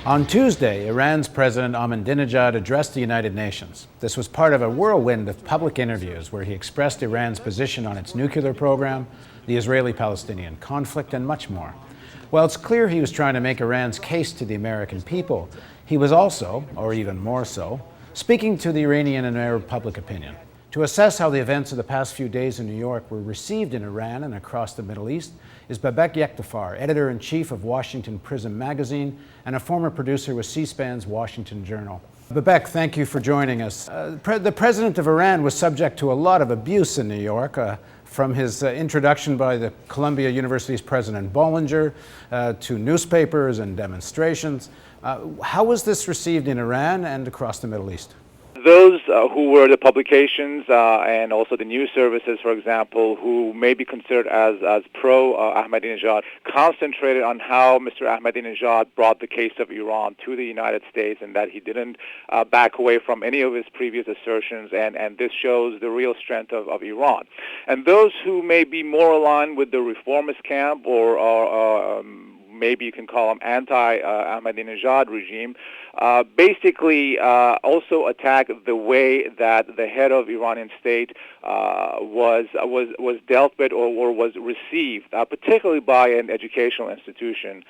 On Tuesday, Iran's President Ahmadinejad addressed the United Nations. This was part of a whirlwind of public interviews where he expressed Iran's position on its nuclear program, the Israeli-Palestinian conflict, and much more. While it's clear he was trying to make Iran's case to the American people, he was also, or even more so, speaking to the Iranian and Arab public opinion. To assess how the events of the past few days in New York were received in Iran and across the Middle East is Babak Yektafar, editor-in-chief of Washington Prism magazine and a former producer with C-SPAN's Washington Journal. Babak, thank you for joining us. The president of Iran was subject to a lot of abuse in New York, from his introduction by the Columbia University's President Bollinger to newspapers and demonstrations. How was this received in Iran and across the Middle East? Those who were the publications and also the news services, for example, who may be considered as pro-Ahmadinejad, concentrated on how Mr. Ahmadinejad brought the case of Iran to the United States and that he didn't back away from any of his previous assertions, and this shows the real strength of Iran. And those who may be more aligned with the reformist camp or maybe you can call them anti-Ahmadinejad regime, basically also attack the way that the head of Iranian state was dealt with or was received, particularly by an educational institution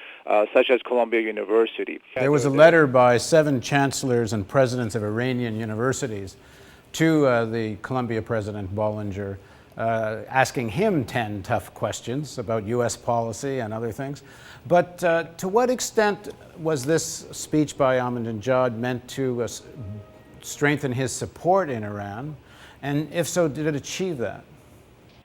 such as Columbia University. There was a letter by 7 chancellors and presidents of Iranian universities to the Columbia President Bollinger, asking him 10 tough questions about U.S. policy and other things. But to what extent was this speech by Ahmadinejad meant to strengthen his support in Iran? And if so, did it achieve that?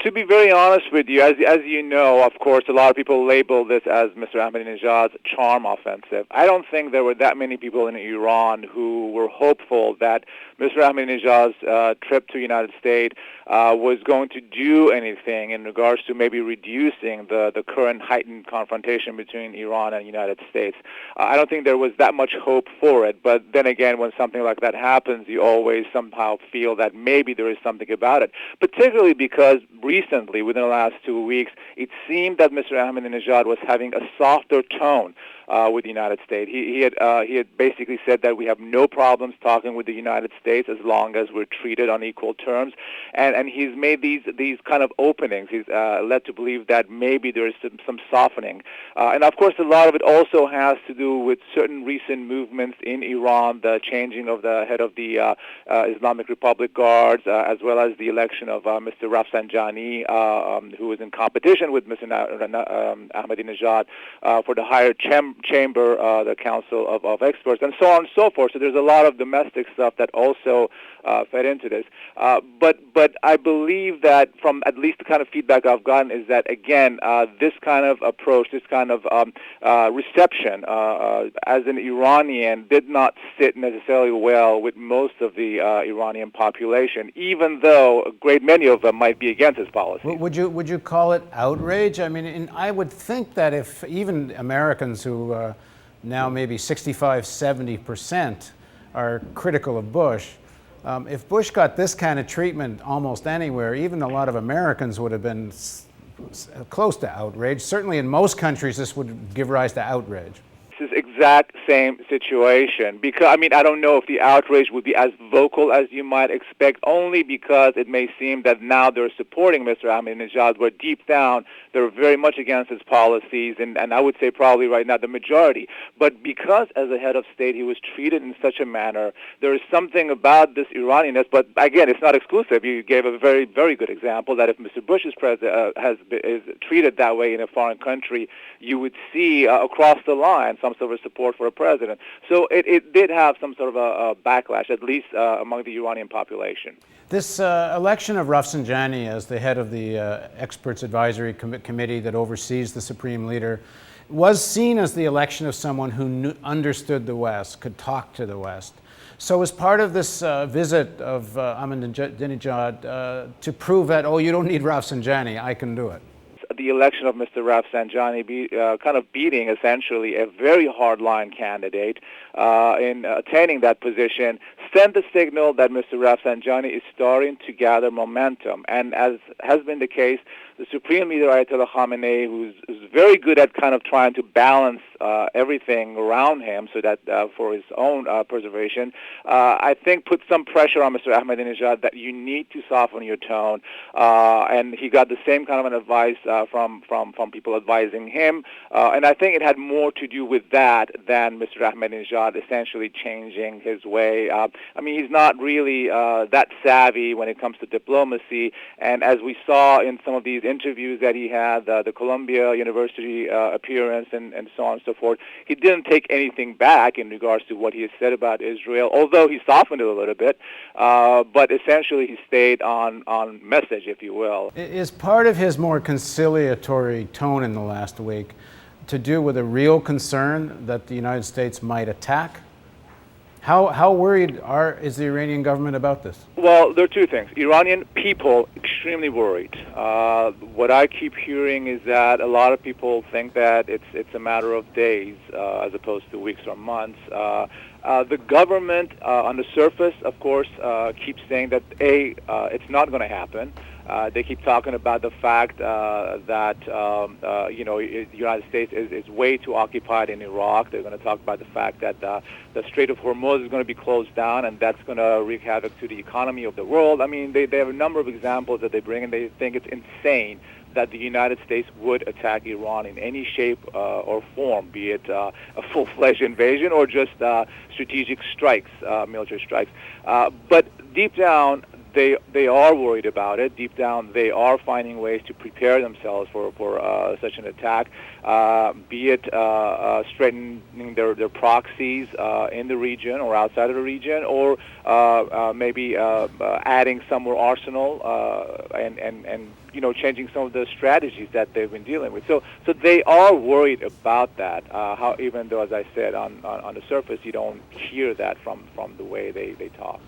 To be very honest with you, as you know, of course, a lot of people label this as Mr. Ahmadinejad's charm offensive. I don't think there were that many people in Iran who were hopeful that Mr. Ahmadinejad's trip to the United States was going to do anything in regards to maybe reducing the current heightened confrontation between Iran and the United States. I don't think there was that much hope for it, but then again, when something like that happens, you always somehow feel that maybe there is something about it, particularly because recently, within the last 2 weeks, it seemed that Mr. Ahmadinejad was having a softer tone with the United States. He had basically said that we have no problems talking with the United States as long as we're treated on equal terms, and he's made these kind of openings. He's led to believe that maybe there is some softening, and of course a lot of it also has to do with certain recent movements in Iran, the changing of the head of the Islamic Republic Guards, as well as the election of Mr. Rafsanjani, who is in competition with Mr. Ahmadinejad for the higher chamber, the Council of Experts, and so on and so forth. So there's a lot of domestic stuff that also fed into this. But I believe that from at least the kind of feedback I've gotten is that, again, this kind of approach, this kind of reception as an Iranian did not sit necessarily well with most of the Iranian population, even though a great many of them might be against his policy. Would you call it outrage? I mean, I would think that if even Americans who now maybe 65, 70% are critical of Bush, if Bush got this kind of treatment almost anywhere, even a lot of Americans would have been close to outrage. Certainly in most countries, this would give rise to outrage. This is exact same situation, because I don't know if the outrage would be as vocal as you might expect, only because it may seem that now they're supporting Mr. Ahmadinejad, where deep down they're very much against his policies, and I would say probably right now the majority. But because as a head of state he was treated in such a manner, there is something about this Iranianness. But again, it's not exclusive. You gave a very, very good example that if Mr. Bush is treated that way in a foreign country, you would see across the line some sort of support for a president. So it did have some sort of a backlash, at least among the Iranian population. This election of Rafsanjani as the head of the Experts Advisory Committee that oversees the Supreme Leader was seen as the election of someone who understood the West, could talk to the West. So as part of this visit of Ahmadinejad to prove that, oh, you don't need Rafsanjani, I can do it. The election of Mr. Rafsanjani kind of beating essentially a very hardline candidate in attaining that position sent the signal that Mr. Rafsanjani is starting to gather momentum. And as has been the case, the supreme leader Ayatollah Khamenei, who's very good at kind of trying to balance everything around him so that for his own preservation, I think put some pressure on Mr. Ahmadinejad that you need to soften your tone, and he got the same kind of an advice from people advising him, and I think it had more to do with that than Mr. Ahmadinejad essentially changing his way. I mean, he's not really that savvy when it comes to diplomacy, and as we saw in some of these interviews that he had, the Columbia University appearance and so on and so forth, he didn't take anything back in regards to what he had said about Israel, although he softened it a little bit, but essentially he stayed on message, if you will. Is part of his more conciliatory tone in the last week to do with a real concern that the United States might attack? How worried is the Iranian government about this? Well, there are two things. Iranian people extremely worried. What I keep hearing is that a lot of people think that it's a matter of days as opposed to weeks or months. The government, on the surface, of course, keeps saying that it's not going to happen. They keep talking about the fact that the United States is way too occupied in Iraq. They're going to talk about the fact that the Strait of Hormuz is going to be closed down, and that's going to wreak havoc to the economy of the world. I mean, they have a number of examples that they bring, and they think it's insane that the United States would attack Iran in any shape or form, be it a full-fledged invasion or just strategic strikes, military strikes. But deep down, they are worried about it. Deep down, they are finding ways to prepare themselves for such an attack, be it strengthening their proxies in the region or outside of the region, or maybe adding some more arsenal and changing some of the strategies that they've been dealing with. So they are worried about that. Even though, as I said, on the surface, you don't hear that from the way they talk.